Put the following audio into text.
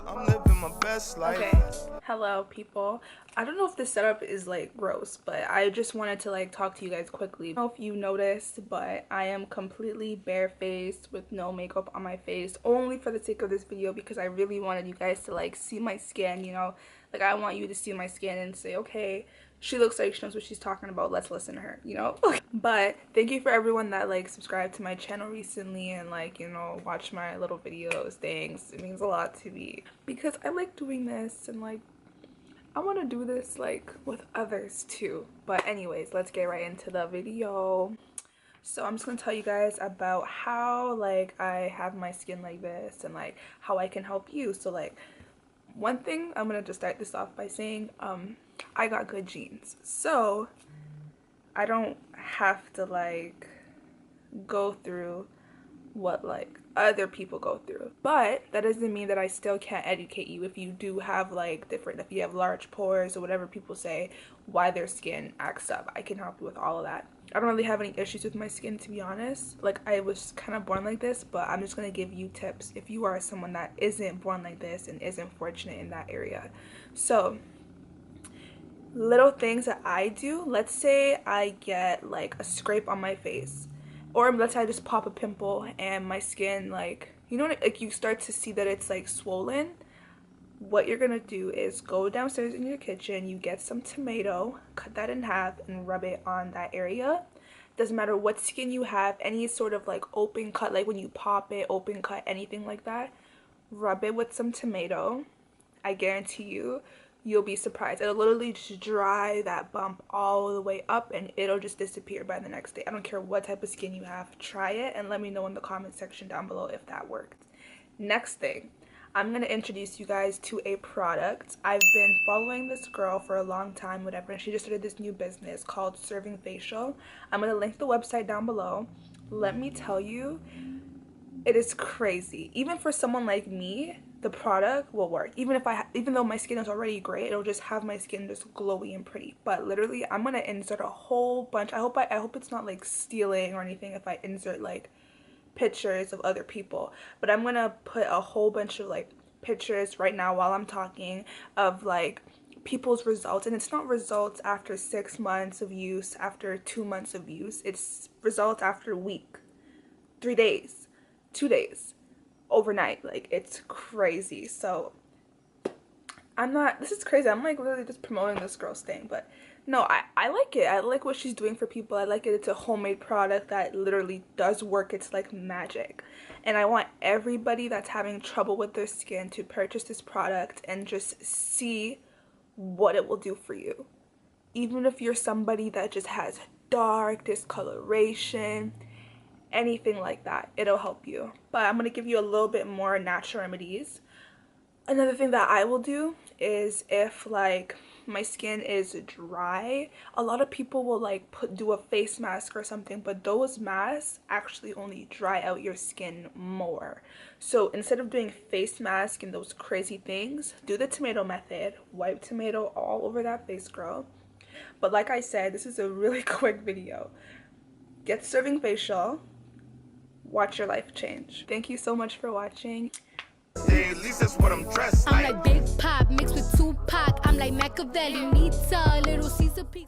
I'm living my best life. Okay, hello people. I don't know if this setup is like gross, but I just wanted to like talk to you guys quickly. I don't know if you noticed, but I am completely barefaced with no makeup on my face, only for the sake of this video because I really wanted you guys to like see my skin, you know, like I want you to see my skin and say, okay, she looks like she knows what she's talking about, let's listen to her, you know. But thank you for everyone that like subscribed to my channel recently and like, you know, watch my little videos. Thanks, it means a lot to me because I like doing this and like I want to do this like with others too. But anyways, let's get right into the video. So I'm just gonna tell you guys about how like I have my skin like this and like how I can help you. So like one thing, I'm gonna just start this off by saying I got good genes, so I don't have to like go through what like other people go through, but that doesn't mean that I still can't educate you if you do have like different, if you have large pores or whatever people say why their skin acts up. I can help you with all of that. I don't really have any issues with my skin, to be honest. Like I was kind of born like this, but I'm just gonna give you tips if you are someone that isn't born like this and isn't fortunate in that area. So little things that I do, let's say I get like a scrape on my face, or let's say I just pop a pimple and my skin, like, you know, like you start to see that it's like swollen. What you're gonna do is go downstairs in your kitchen, you get some tomato, cut that in half and rub it on that area. Doesn't matter what skin you have, any sort of like open cut, like when you pop it, open cut, anything like that, rub it with some tomato. I guarantee you, you'll be surprised. It'll literally just dry that bump all the way up and it'll just disappear by the next day. I don't care what type of skin you have, try it and let me know in the comment section down below if that worked. Next thing, I'm going to introduce you guys to a product. I've been following this girl for a long time, whatever, and she just started this new business called Serving Facial. I'm going to link the website down below. Let me tell you, it is crazy. Even for someone like me, the product will work. Even though my skin is already great, it'll just have my skin just glowy and pretty. But literally, I'm going to insert a whole bunch. I hope it's not like stealing or anything if I insert like pictures of other people, but I'm gonna put a whole bunch of like pictures right now while I'm talking of like people's results, and it's not results after 6 months of use, after 2 months of use, it's results after a week, 3 days, 2 days, overnight. Like it's crazy. So this is crazy, I'm like literally just promoting this girl's thing, but no, I like it. I like what she's doing for people. I like it. It's a homemade product that literally does work. It's like magic. And I want everybody that's having trouble with their skin to purchase this product and just see what it will do for you. Even if you're somebody that just has dark discoloration, anything like that, it'll help you. But I'm going to give you a little bit more natural remedies. Another thing that I will do is if like my skin is dry, a lot of people will like do a face mask or something, but those masks actually only dry out your skin more. So instead of doing face mask and those crazy things, do the tomato method. Wipe tomato all over that face, girl. But like I said, this is a really quick video. Get Serving Facial. Watch your life change. Thank you so much for watching. Hey, at least that's what I'm dressed like. I'm like Big Pop mixed with Tupac. I'm like Machiavelli, Nita, Little Caesar pizza.